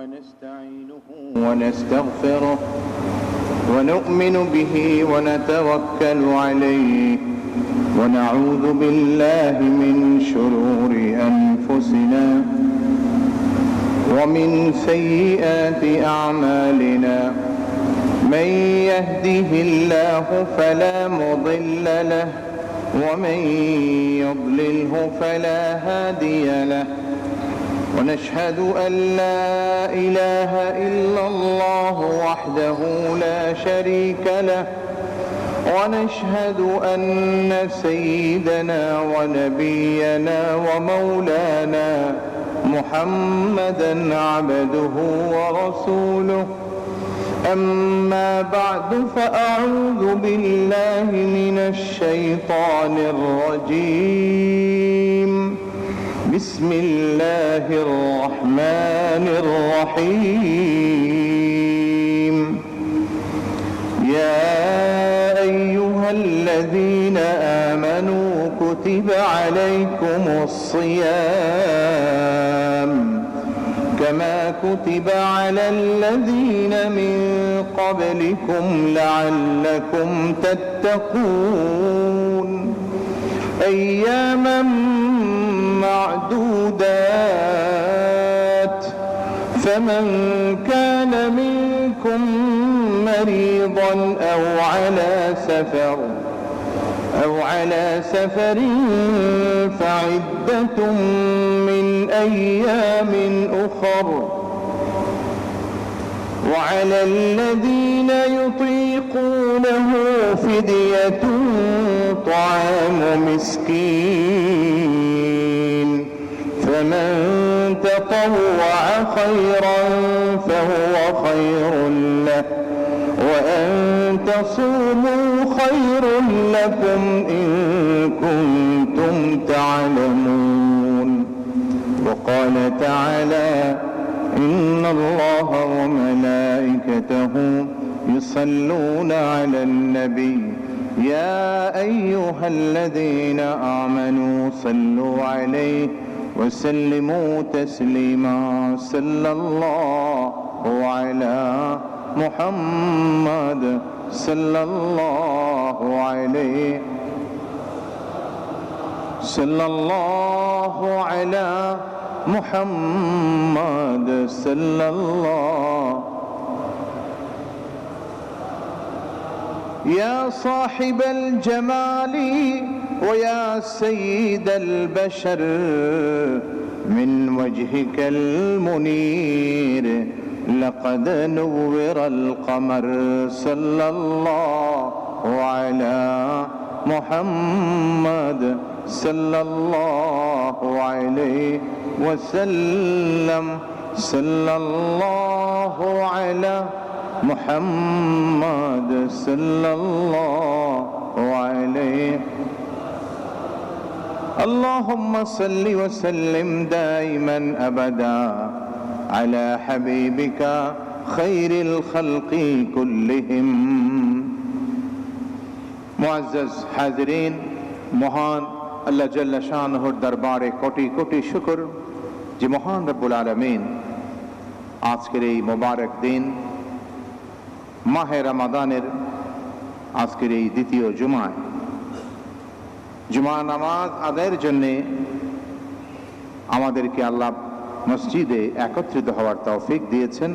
ونستعينه ونستغفره ونؤمن به ونتوكل عليه ونعوذ بالله من شرور أنفسنا ومن سيئات أعمالنا. من يهده الله فلا مضل له ومن يضلله فلا هادي له. ونشهد أن لا إله إلا الله وحده لا شريك له. ونشهد أن سيدنا ونبينا ومولانا محمدًا عبده ورسوله. أما بعد فأعوذ بالله من الشيطان الرجيم. بسم الله الرحمن الرحيم. يا أيها الذين آمنوا كتب عليكم الصيام كما كتب على الذين من قبلكم لعلكم تتقون. أياما معدودات. فمن كان منكم مريضا أو على سفر فعدة من أيام أخر. وعلى الذين يطيقونه فدية طعام مسكين. فمن تطوع خيرا فهو خير له وأن تصوموا خير لكم إن كنتم تعلمون. وقال تعالى: إن الله وملائكته يصلون على النبي يا أيها الذين آمنوا صلوا عليه وسلموا تسليما. صلى الله على محمد صلى الله عليه صلى الله على محمد صلى الله. يا صاحب الجمال ويا سيد البشر من وجهك المنير لقد نور القمر. صلى الله على محمد صلى الله عليه وسلم. صلى الله على محمد صلى الله عليه. اللهم صل وسلم دائما أبدا على حبيبك خير الخلق كلهم. মুআজ্জাজ হাজিরিন, মহান আল্লাহ জাল্লা শানুহুর দরবারে কোটি কোটি শুকর যে মহান রব্বুল আলামিন আজকের এই মোবারক দিন মাহে রমাদানের আজকের এই দ্বিতীয় জুমা নামাজ আদায়ের জন্যে আমাদেরকে আল্লাহ মসজিদে একত্রিত হওয়ার তৌফিক দিয়েছেন।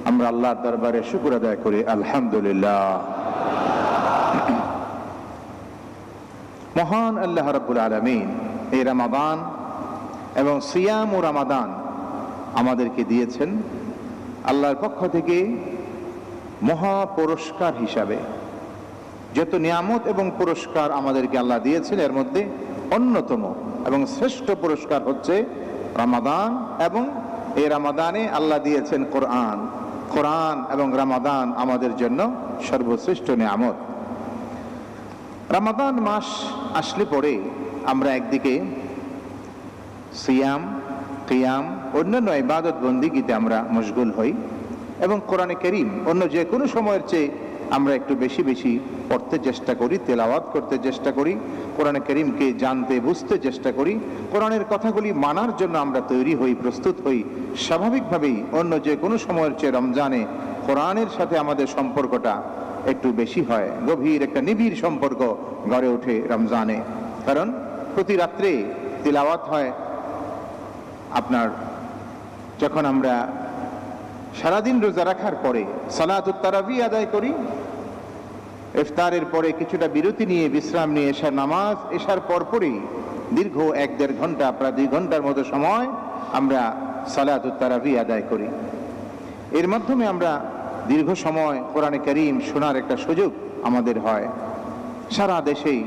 আমরা আল্লাহর দরবারে শুকর আদায় করি আলহামদুলিল্লাহ। মহান আল্লাহ রাব্বুল আলামিন এই রমাদান এবং সিয়াম ও রমাদান আমাদেরকে দিয়েছেন আল্লাহর পক্ষ থেকে মহা পুরস্কার হিসাবে। যত নিয়ামত এবং পুরস্কার আমাদেরকে আল্লাহ দিয়েছেন এর মধ্যে অন্যতম এবং শ্রেষ্ঠ পুরস্কার হচ্ছে রমাদান, এবং এই রমাদানে আল্লাহ দিয়েছেন কোরআন এবং রমাদান আমাদের জন্য সর্বশ্রেষ্ঠ নিয়ামত। রমাদান মাস আসলে পরে আমরা একদিকে সিয়াম, কিয়াম, অন্যান্য ইবাদত বন্দিগিতে আমরা মশগুল হই এবং কোরআনে কারীম অন্য যে কোনো সময়ের চেয়ে আমরা একটু বেশি বেশি পড়তে চেষ্টা করি, তেলাওয়াত করতে চেষ্টা করি, কোরআনে কারীমকে জানতে বুঝতে চেষ্টা করি, কোরআনের কথাগুলি মানার জন্য আমরা তৈরি হই, প্রস্তুত হই। স্বাভাবিকভাবেই অন্য যে কোনো সময়ের চেয়ে রমজানে কোরআনের সাথে আমাদের সম্পর্কটা একটু বেশি হয়, গভীর একটা নিবিড় সম্পর্ক গড়ে ওঠে রমজানে। কারণ প্রতি রাত্রে তিলাওয়াত হয়। আপনার যখন আমরা সারাদিন রোজা রাখার পরে সালাতুত তারাবি আদায় করি, ইফতারের পরে কিছুটা বিরতি নিয়ে বিশ্রাম নিয়ে এশার নামাজ, এশার পরপরই দীর্ঘ 1-1.5 ঘন্টা, প্রায় 2 ঘন্টার মতো সময় আমরা সালাতুত তারাবি আদায় করি। এর মাধ্যমে আমরা দীর্ঘ সময় কোরআনে কারীম শোনার একটা সুযোগ আমাদের হয়। সারা দেশেই,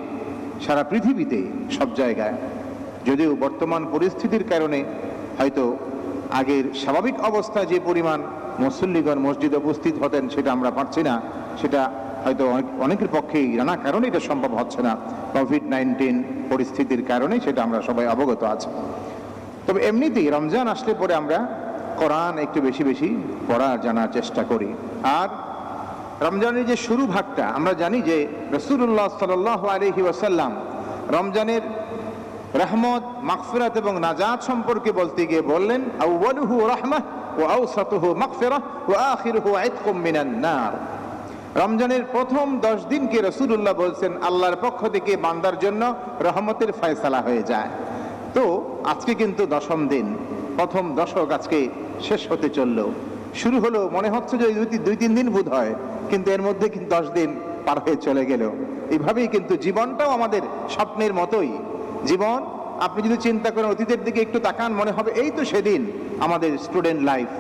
সারা পৃথিবীতে, সব জায়গায়। যদিও বর্তমান পরিস্থিতির কারণে হয়তো আগের স্বাভাবিক অবস্থায় যে পরিমাণ মুসল্লিগণ মসজিদে উপস্থিত হতেন সেটা আমরা পারছি না। সেটা হয়তো অনেকের পক্ষেই নানা কারণে এটা সম্ভব হচ্ছে না। কোভিড-19 পরিস্থিতির কারণে সেটা আমরা সবাই অবগত আছি। তবে এমনিতেই রমজান আসলে পরে আমরা কোরআন একটু বেশি বেশি পড়ার জানার চেষ্টা করি। আর রমজানের যে শুরু ভাগটা আমরা জানি যে রাসূলুল্লাহ সাল্লাল্লাহু আলাইহি ওয়াসাল্লাম রমজানের রহমত, মাগফিরাত এবং নাজাত সম্পর্কে বলতে গিয়ে বললেন, আউয়ালুহু রাহমাহ ওয়া আওসাতুহু মাগফিরাহ ওয়া আখিরুহু ইতকুম মিনান নার। রমজানের প্রথম 10 দিনকে রাসূলুল্লাহ বলছেন আল্লাহর পক্ষ থেকে বান্দার জন্য রহমতের ফয়সালা হয়ে যায়। তো আজকে কিন্তু 10ম দিন, প্রথম দশক আজকে শেষ হতে চলল। শুরু হলো, মনে হচ্ছে যে 2-3 দিন বোধ হয়, কিন্তু এর মধ্যে কিন্তু 10 দিন পার হয়ে চলে গেল। এইভাবেই কিন্তু জীবনটাও আমাদের স্বপ্নের মতোই। জীবন আপনি যদি চিন্তা করেন, অতীতের দিকে একটু তাকান, মনে হবে এই তো সেদিন আমাদের স্টুডেন্ট লাইফ,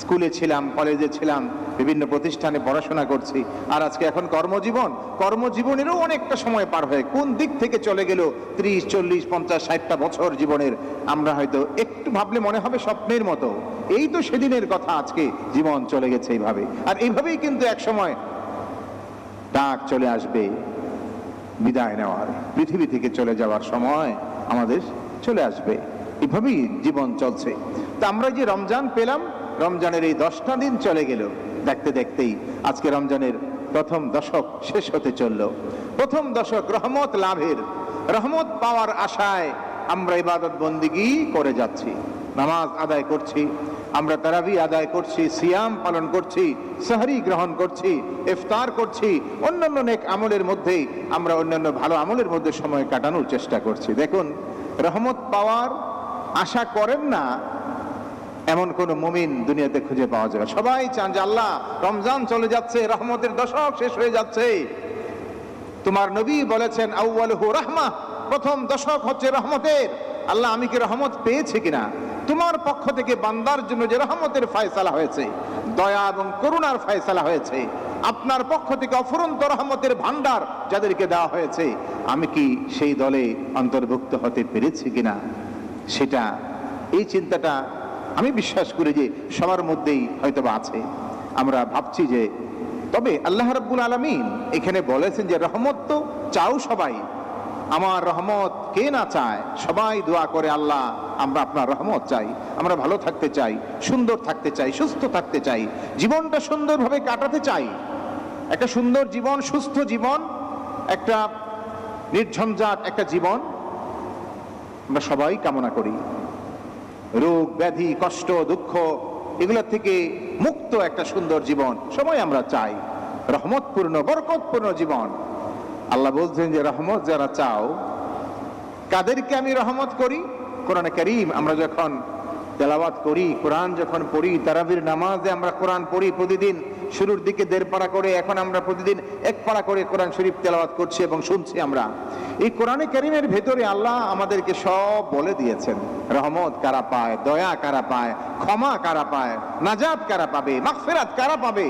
স্কুলে ছিলাম, কলেজে ছিলাম, বিভিন্ন প্রতিষ্ঠানে পড়াশোনা করছি, আর আজকে এখন কর্মজীবন। কর্মজীবনেরও অনেকটা সময় পার হয়ে কোন দিক থেকে চলে গেল 30, 40, 50, 60টা বছর জীবনের, আমরা হয়তো একটু ভাবলে মনে হবে স্বপ্নের মতো। এই তো সেদিনের কথা, আজকে জীবন চলে গেছে এইভাবে। আর এইভাবেই কিন্তু এক সময় ডাক চলে আসবে বিদায় নেওয়ার, পৃথিবী থেকে চলে যাওয়ার সময় আমাদের চলে আসবে। এভাবেই জীবন চলছে। তা আমরা যে রমজান পেলাম, রমজানের এই 10টা দিন চলে গেল, দেখতে দেখতেই আজকে রমজানের প্রথম দশক শেষ হতে চলল। প্রথম দশক রহমত লাভের, রহমত পাওয়ার আশায় আমরা ইবাদত বন্দিগি করে যাচ্ছি, নামাজ আদায় করছি, আমরা তারাবি আদায় করছি, সিয়াম পালন করছি, সাহরি গ্রহণ করছি, ইফতার করছি, অন্যান্য নেক আমলের মধ্যেই আমরা অন্যান্য ভালো আমলের মধ্যে সময় কাটানোর চেষ্টা করছি। দেখুন, রহমত পাওয়ার আশা করেন না এমন কোন মুমিন দুনিয়াতে খুঁজে পাওয়া যাবে। সবাই চান যে আল্লাহ রমজান চলে যাচ্ছে, রহমতের দশক শেষ হয়ে যাচ্ছে। তোমার নবী বলেছেন আউয়ালুহু রাহমাহ, প্রথম দশক হচ্ছে রহমতের। আল্লাহ আমি কি রহমত পেয়েছি কিনা? তোমার পক্ষ থেকে বান্দার জন্য যে রহমতের ফয়সালা হয়েছে, দয়া এবং করুণার ফয়সালা হয়েছে, আপনার পক্ষ থেকে অফুরন্ত রহমতের ভান্ডার যাদেরকে দেওয়া হয়েছে, আমি কি সেই দলে অন্তর্ভুক্ত হতে পেরেছি কিনা, সেটা, এই চিন্তাটা আমি বিশ্বাস করি যে সবার মধ্যেই হয়তো বা আছে। আমরা ভাবছি যে, তবে আল্লাহ রাব্বুল আলামিন এখানে বলেছেন যে রহমত তো চাও সবাই, আমার রহমত কে না চায়? সবাই দোয়া করে, আল্লাহ আমরা আপনার রহমত চাই, আমরা ভালো থাকতে চাই, সুন্দর থাকতে চাই, সুস্থ থাকতে চাই, জীবনটা সুন্দরভাবে কাটাতে চাই। একটা সুন্দর জীবন, সুস্থ জীবন, একটা নির্ঝঞ্ঝাট একটা জীবন আমরা সবাই কামনা করি। রোগ ব্যাধি, কষ্ট, দুঃখ এগুলোর থেকে মুক্ত একটা সুন্দর জীবন সবাই আমরা চাই, রহমতপূর্ণ বরকতপূর্ণ জীবন। আল্লাহ বলছেন যে রহমত যারা চাও, কাদেরকে আমি রহমত করি? কোরআনে কারীম আমরা যখন তেলাওয়াত করি, কোরআন যখন পড়ি, তারাবির নামাজে আমরা কোরআন পড়ি, প্রতিদিন শুরুর দিকে 1.5 পারা করে, এখন আমরা প্রতিদিন 1 পারা করে কোরআন শরীফ তেলাওয়াত করছি এবং শুনছি। আমরা এই কোরআনে কারীমের ভেতরে আল্লাহ আমাদেরকে সব বলে দিয়েছেন। রহমত কারা পায়, দয়া কারা পায়, ক্ষমা কারা পায়, নাজাত কারা পাবে, মাগফিরাত কারা পাবে,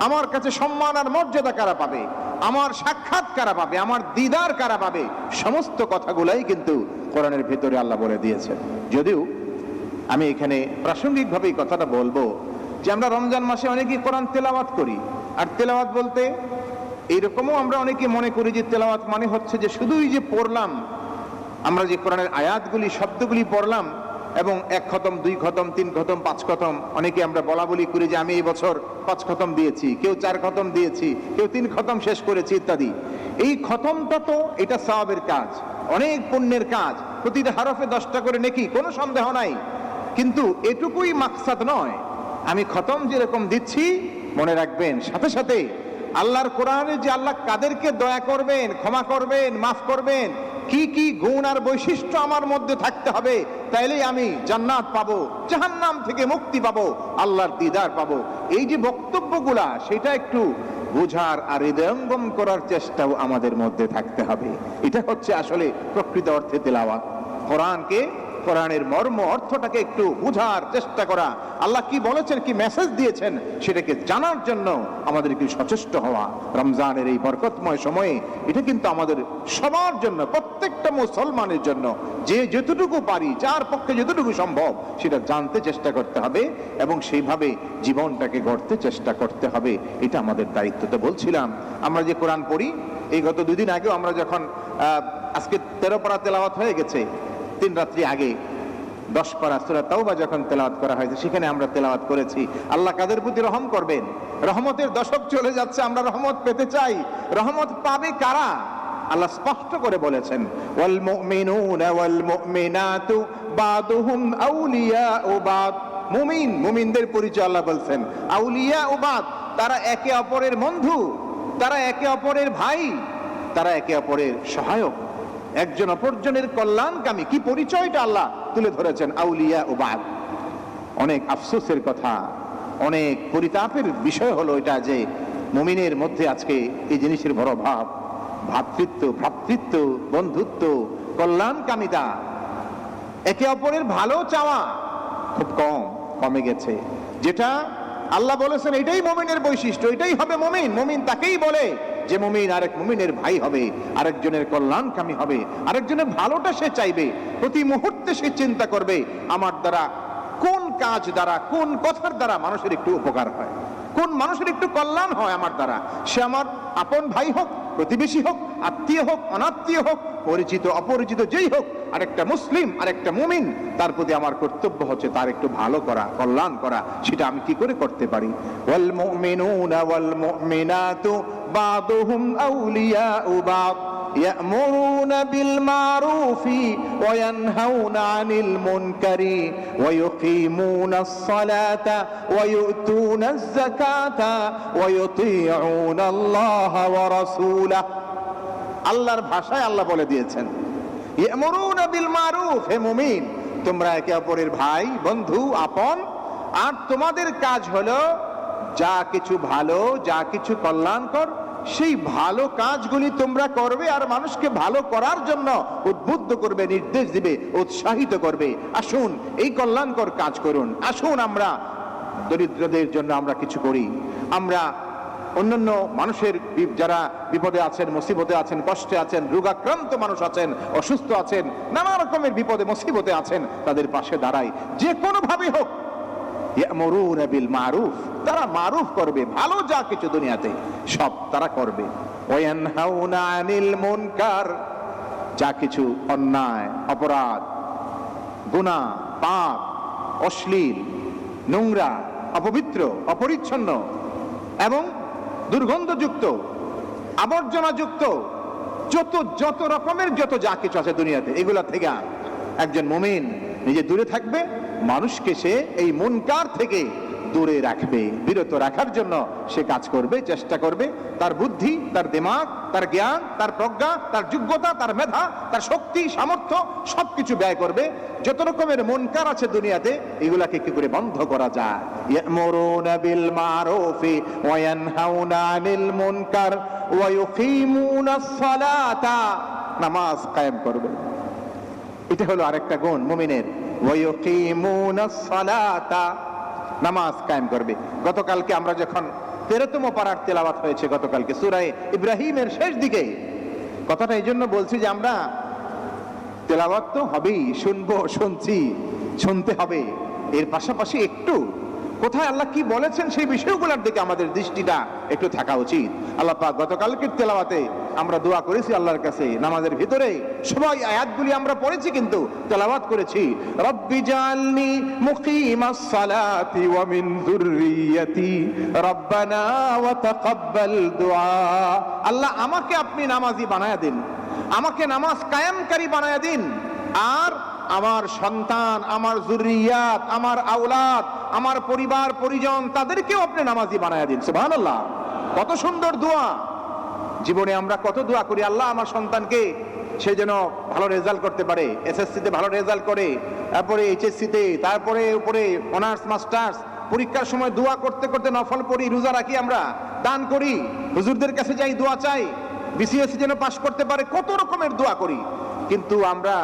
আমার কাছে সম্মান আর মর্যাদা কারা পাবে, আমার সাক্ষাৎ কারা পাবে, আমার দিদার কারা পাবে, সমস্ত কথাগুলাই কিন্তু কোরআনের ভেতরে আল্লাহ বলে দিয়েছেন। যদিও আমি এখানে প্রাসঙ্গিকভাবে এই কথাটা বলবো যে আমরা রমজান মাসে অনেকেই কোরআন তেলাওয়াত করি, আর তেলাওয়াত বলতে এইরকমও আমরা অনেকে মনে করি যে তেলাওয়াত মানে হচ্ছে যে শুধুই যে পড়লাম, আমরা যে কোরআনের আয়াতগুলি, শব্দগুলি পড়লাম, এবং 1 খতম 2 খতম 3 খতম 5 খতম, অনেকে আমরা বলা বলি করি যে আমি এই বছর 5 খতম দিয়েছি, কেউ 4 খতম দিয়েছি, কেউ 3 খতম শেষ করেছি ইত্যাদি। এই খতমটা তো এটা সওয়াবের কাজ, অনেক পুণ্যের কাজ, প্রতিটা হরফে 10টা করে নেকি, কোনো সন্দেহ নাই। কিন্তু এটুকুই মাকসাদ নয়। আমি খতম যেরকম দিচ্ছি, মনে রাখবেন সাথে সাথে আল্লাহর কোরআনে যে আল্লাহ কাদেরকে দয়া করবেন, ক্ষমা করবেন, মাফ করবেন, কি কি গুণ আর বৈশিষ্ট্য আমার মধ্যে থাকতে হবে, তাইলেই আমি জান্নাত পাবো, জাহান্নাম থেকে মুক্তি পাবো, আল্লাহর দিদার পাবো। এই যে বক্তব্যগুলা, সেটা একটু বোঝার আর হৃদয়ঙ্গম করার চেষ্টাও আমাদের মধ্যে থাকতে হবে। এটা হচ্ছে আসলে প্রকৃত অর্থে তেলাওয়াত। কোরআনকে, কোরআনের মর্ম অর্থটাকে একটু বোঝার চেষ্টা করা, আল্লাহ কি বলেছেন, কি মেসেজ দিয়েছেন, সেটাকে জানার জন্য আমাদেরকে সচেষ্ট হওয়া। রমজানের এই বরকতময় সময়ে এটা কিন্তু আমাদের সবার জন্য, প্রত্যেকটা মুসলমানের জন্য যে যতটুকু পারি, যার পক্ষে যতটুকু সম্ভব, সেটা জানতে চেষ্টা করতে হবে এবং সেইভাবে জীবনটাকে গড়তে চেষ্টা করতে হবে। এটা আমাদের দায়িত্ব। তো বলছিলাম, আমরা যে কোরআন পড়ি, এই গত 2 দিন আগেও আমরা যখন আজকে 13 পারা তেলাওয়াত হয়ে গেছে, 3 রাত্রি আগে 10 পারা সূরা তাওবা যখন তেলাওয়াত করা হয়েছে, সেখানে আমরা তেলাওয়াত করেছি আল্লাহ কাদের প্রতি রহম করবেন। রহমতের দশক চলে যাচ্ছে, আমরা রহমত পেতে চাই। রহমত পাবে কারা? আল্লাহ স্পষ্ট করে বলেছেন, ওয়াল মুমিনুনা ওয়াল মুমিনাতু বাদুহুম আউলিয়াউ বাদ। মুমিন, মুমিনদের পরিচয় আল্লাহ বলছেন আউলিয়াউ বাদ, তারা একে অপরের বন্ধু, তারা একে অপরের ভাই, তারা একে অপরের সহায়ক, একজন অপরজনের কল্যাণকামী। কি পরিচয়টা আল্লাহ তুলে ধরেছেন, আউলিয়া ও বাদ। অনেক আফসোসের কথা, অনেক পরিতাপের বিষয় হলো এটা যে মুমিনের মধ্যে আজকে এই জিনিসের বড় অভাব। ভ্রাতৃত্ব, ভ্রাতৃত্ব, বন্ধুত্ব, কল্যাণকামিতা, একে অপরের ভালো চাওয়া খুব কমে গেছে। যেটা আল্লাহ বলেছেন এটাই মুমিনের বৈশিষ্ট্য, এটাই হবে মুমিন। মুমিন তাকেই বলে যে মুমিন আরেক মুমিনের ভাই হবে, আরেকজনের কল্যাণকামী হবে, আরেকজনের ভালোটা সে চাইবে। প্রতি মুহূর্তে সে চিন্তা করবে আমার দ্বারা কোন কাজ দ্বারা, কোন কথার দ্বারা মানুষের একটু উপকার হয়, কোন মানুষের একটু কল্যাণ হয় আমার দ্বারা। সে আমার আপন ভাই হোক, প্রতিবেশী হোক, আত্মীয় হোক, অনাত্মীয় হোক, পরিচিত অপরিচিত যেই হোক, আরেকটা মুসলিম, আরেকটা মুমিন, তার প্রতি আমার কর্তব্য হচ্ছে তার একটু ভালো করা, কল্যাণ করা। সেটা আমি কি করে করতে পারি? ওয়াল মুমিনুনা ওয়াল মুমিনাতু বাদুহুম আউলিয়াউ বাদ يأمرون بالمعروف وينهون عن المنكر ويقيمون الصلاة ويؤتون الزكاة ويطيعون الله ورسوله। আল্লাহর ভাষায় আল্লাহ বলে দিয়েছেন ইয়ামুরুনা বিল মারুফ, হে মুমিন তোমরা একে অপরের ভাই, বন্ধু, আপন, আর তোমাদের কাজ হলো যা কিছু ভালো, যা কিছু কল্যাণকর, সেই ভালো কাজগুলি তোমরা করবে আর মানুষকে ভালো করার জন্য উদ্বুদ্ধ করবে, নির্দেশ দিবে, উৎসাহিত করবে। আসুন এই কল্যাণকর কাজ করুন, আসুন আমরা দরিদ্রদের জন্য আমরা কিছু করি, আমরা অন্যান্য মানুষের যারা বিপদে আছেন, মুসিবতে আছেন, কষ্টে আছেন, রোগাক্রান্ত মানুষ আছেন, অসুস্থ আছেন, নানা রকমের বিপদে মুসিবতে আছেন, তাদের পাশে দাঁড়াই। যে কোনো ভাবে হোক, ইয়ামুরুনা বিল মারুফ, তারা মারুফ করবে, ভালো যা কিছু দুনিয়াতে সব তারা করবে। ওয়ায়ানহাউনা আনিল মুনকার, যা কিছু অন্যায়, অপরাধ, গুনাহ, পাপ, অশ্লীল, নোংরা, অপবিত্র, অপরিচ্ছন্ন এবং দুর্গন্ধযুক্ত, আবর্জনাযুক্ত, যত রকমের যত যা কিছু আছে দুনিয়াতে, এগুলা থেকে একজন মুমিন নিজে দূরে থাকবে, মানুষকে সে এই মুনকার থেকে দূরে রাখবে, বিরত রাখার জন্য সে কাজ করবে, চেষ্টা করবে। তার বুদ্ধি, তার দিমাগ, তার জ্ঞান, তার প্রজ্ঞা, তার যোগ্যতা, তার মেধা, তার শক্তি, সামর্থ্য সবকিছু ব্যয় করবে। যত রকমের মুনকার আছে দুনিয়াতে, এগুলাকে কি করে বন্ধ করা যায়। ইয়ামুরুনা বিল মারুফি ওয়া ইয়ানহাউনা আনিল মুনকার ওয়া ইউকিমুনাস সালাতা, নামাজ কায়েম করবে। এটা হলো আরেকটা গুণ মুমিনের, ওয়া ইউকিমুনাস সালাতা, নামাজ কায়েম করবে। গতকালকে আমরা যখন 13তম পারার তেলাওয়াত হয়েছে, গতকালকে সূরা ইব্রাহিমের শেষ দিকে, কথাটা এই জন্য বলছি যে আমরা তেলাওয়াত তো হবেই, শুনবো, শুনছি, শুনতে হবে, এর পাশাপাশি একটু কোথায় আল্লাহ কি বলেছেন সেই বিষয়গুলোর দিকে আমাদের দৃষ্টিটা একটু থাকা উচিত। আল্লাহ পাক গতকালকের তেলাওয়াতে আমরা দোয়া করেছি আল্লাহর কাছে নামাজের ভিতরে, সবাই আয়াতগুলি আমরা পড়েছি কিন্তু তেলাওয়াত করেছি। রব্বি জাআলনি মুকিমাস সালাতি ওয়া মিন যুররিয়াতি রব্বানা ওয়া তাকাব্বাল দুআ। আল্লাহ আমাকে আপনি নামাজি বানায়া দিন, আমাকে নামাজ কায়েমকারী বানায়া দিন, আর আমার সন্তান, আমার যুররিয়াত, আমার আওলাদ, আমার পরিবার পরিজন তাদেরকেও আপনি নামাজি বানায়া দিন। সুবহানাল্লাহ, কত সুন্দর দোয়া। জীবনে আমরা কত দোয়া করি, আল্লাহ আমার সন্তানকে সে যেন ভালো রেজাল্ট করতে পারে, এসএসসিতে ভালো রেজাল্ট করে, তারপরে এইচএসসিতে, তারপরে উপরে অনার্স মাস্টার্স পরীক্ষার সময় দোয়া করতে করতে নফল পড়ি, রোজা রাখি, আমরা দান করি, হুজুরদের কাছে যাই, দোয়া চাই বিসিএস যেন পাশ করতে পারে, কত রকমের দোয়া করি। কিন্তু আমরা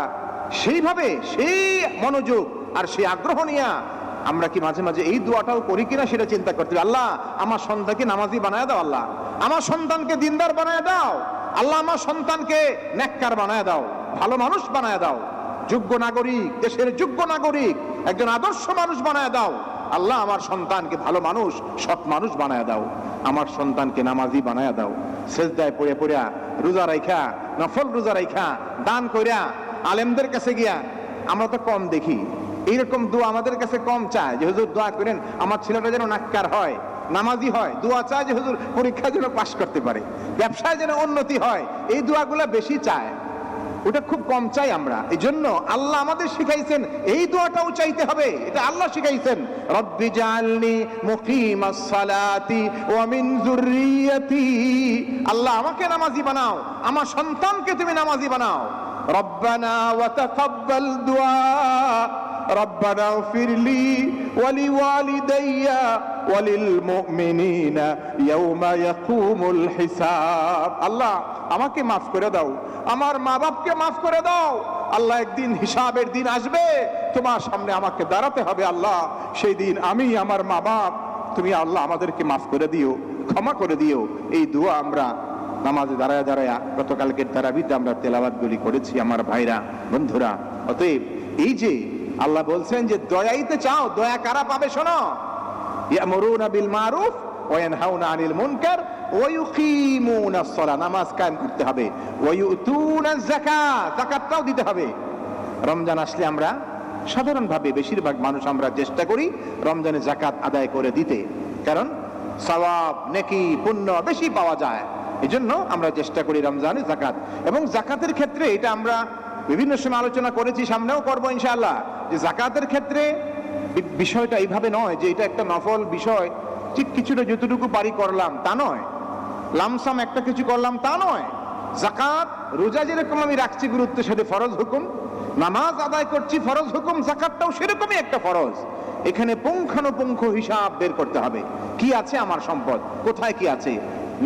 সেইভাবে সেই মনোযোগ আর সেই আগ্রহ নিয়ে আমরা কি মাঝে মাঝে এই দোয়াটাও করি কিনা সেটা চিন্তা করতে হবে। আল্লাহ আমার সন্তানকে নামাজি বানায় দাও, আল্লাহ আমার সন্তানকে দিনদার বানায় দাও, আল্লাহ আমার সন্তানকে নেককার বানায় দাও, ভালো মানুষ বানায় দাও, যোগ্য নাগরিক, দেশের যোগ্য নাগরিক, একজন আদর্শ মানুষ বানায় দাও। আল্লাহ আমার সন্তানকে ভালো মানুষ, সৎ মানুষ বানায় দাও, আমার সন্তানকে নামাজি বানায় দাও। সেজদায় পড়ে পড়িয়া, রোজা রাইখা, নফল রোজা রাইখা, দান কইরা, আলেমদের কাছে গিয়া আমরা তো কম দেখি, এইরকম দোয়া আমাদের কাছে কম চায় যে হুজুর দোয়া করেন আমার ছেলেটা যেন নাক্কার হয়, নামাজি হয়। দোয়া চায় যে হুজুর পরীক্ষা যেন পাশ করতে পারে, ব্যবসায় যেন উন্নতি হয়, এই দোয়াগুলা বেশি চায়, ওটা খুব কম চাই আমরা। এই জন্য আল্লাহ আমাদের শিখাইছেন এই দোয়াটাও চাইতে হবে, এটা আল্লাহ শিখাইছেন। রব্বি জাআলনি মুকিমাস সালাতি ওয়া মিন যুররিয়াতি, আল্লাহ আমাকে নামাজি বানাও, আমার সন্তানকে তুমি নামাজি বানাও। রব্বানা ওয়া তাকাব্বাল দুআ, রব্বানা ইগফির লি ওয়া লিওয়ালিদাইয়া ওয়া লিল মুমিনিনা ইয়াওমা ইয়াকুমুল হিসাব। আল্লাহ আমাকে মাফ করে দাও, আমার মা বাপকে মাফ করে দাও। আল্লাহ একদিন হিসাবের দিন আসবে, তোমার সামনে আমাকে দাঁড়াতে হবে। আল্লাহ সেই দিন আমি, আমার মা বাপ, তুমি আল্লাহ আমাদেরকে মাফ করে দিও, ক্ষমা করে দিও। এই দোয়া আমরা নামাজে দাঁড়ায় দাঁড়ায় গতকালকের তারাবিতে আমরা তেলাওয়াতগুলি করেছি আমার ভাইরা, বন্ধুরা। অতএব এই যে আল্লাহ বলছেন যে দয়াইতে চাও, দয়া কারা পাবে শোনো, ইয়ামুরুনা বিল মারুফ ওয়া ইয়ানহাউনা আনিল মুনকার ওয়া ইউকিমুনাস সালাহ, নামাজ কায়েম করতে হবে, ওয়া ইউতুনাজ যাকাত, যাকাতটাও দিতে হবে। রমজান আসলে আমরা সাধারণভাবে বেশিরভাগ মানুষ আমরা চেষ্টা করি রমজানে যাকাত আদায় করে দিতে, কারণ সওয়াব, নেকি, পুণ্য বেশি পাওয়া যায়। এজন্য আমরা চেষ্টা করি রমজানে যাকাত। এবং যাকাতের ক্ষেত্রে এটা আমরা বিভিন্ন সময় আলোচনা করেছি, সামনেও করবো ইনশাআল্লাহ, যে যাকাতের ক্ষেত্রে বিষয়টা এইভাবে নয় যে এটা একটা নফল বিষয়, ঠিক কিছুটা যতটুকু পারি করলাম তা নয়, লামসাম একটা কিছু করলাম তা নয়। যাকাত, রোজা যেরকম আমি রাখছি গুরুত্ব, সেটা ফরজ হুকুম, নামাজ আদায় করছি ফরজ হুকুম, যাকাতটাও সেরকমই একটা ফরজ। এখানে পুঙ্খানুপুঙ্খ হিসাব বের করতে হবে, কি আছে আমার সম্পদ, কোথায় কি আছে,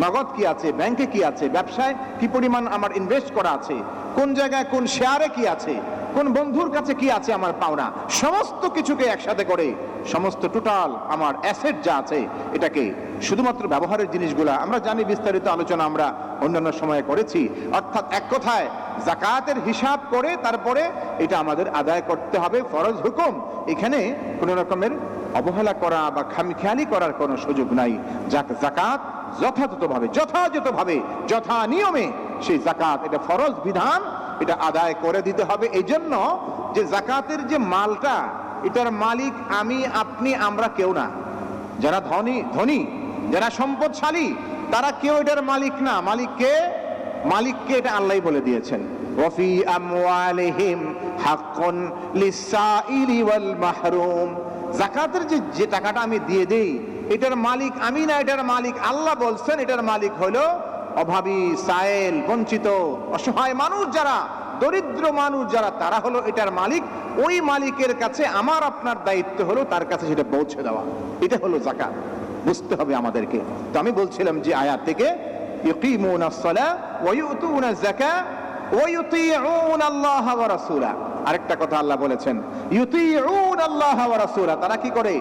নগদ কি আছে, ব্যাংকে কি আছে, ব্যবসায় কি পরিমাণ আমার ইনভেস্ট করা আছে, কোন জায়গায় কোন শেয়ারে কি আছে, কোন বন্ধুর কাছে কি আছে আমার পাওনা, সমস্ত কিছুকে একসাথে করে সমস্ত টোটাল আমার অ্যাসেট যা আছে এটাকে, শুধুমাত্র ব্যবহারের জিনিসগুলা আমরা জানি, বিস্তারিত আলোচনা আমরা অন্যান্য সময়ে করেছি। অর্থাৎ এক কথায় যাকাতের হিসাব করে তারপরে এটা আমাদের আদায় করতে হবে, ফরজ হুকুম। এখানে কোনো রকমের অবহেলা করা বা খামখেয়ালি করার কোনো সুযোগ নাই। যাকাত যথাযথভাবে যথা নিয়মে সেই যাকাত, এটা ফরজ বিধান, এটা আদায় করে দিতে হবে। এই জন্য যে যাকাতের যে মালটা, এটার মালিক আমি, আপনি, আমরা কেউ না। যারা ধনী, যারা সম্পদশালী, তারা কেউ এটার মালিক না। মালিককে এটা আল্লাহই বলে দিয়েছেন, ওয়াফি আমওয়ালিহিম হাক্কুন লিসসাইলি ওয়াল মাহরুম। যাকাতের যে টাকাটা আমি দিয়ে দেই, এটার মালিক আমি না, এটার মালিক আল্লাহ বলছেন। এটার মালিক হলো অভাবী, সায়েল, বঞ্চিত, অসহায় মানুষ যারা, দরিদ্র মানুষ যারা, তারা হলো এটার মালিক। ওই মালিকের কাছে আমার আপনার দায়িত্ব হলো তার কাছে সেটা পৌঁছে দেওয়া। এটা হলো যাকাত, বুঝতে হবে আমাদেরকে। তো আমি বলছিলাম যে আয়াত থেকে ইউকিমুনাস সালাহ ওয়া ইউতুনাজ যাকাত ওয়া ইউতিউনাল্লাহ ওয়া রাসূলা। আরেকটা কথা আল্লাহ বলেছেন, ইউতিউনাল্লাহ ওয়া রাসূলা, তারা কি করে?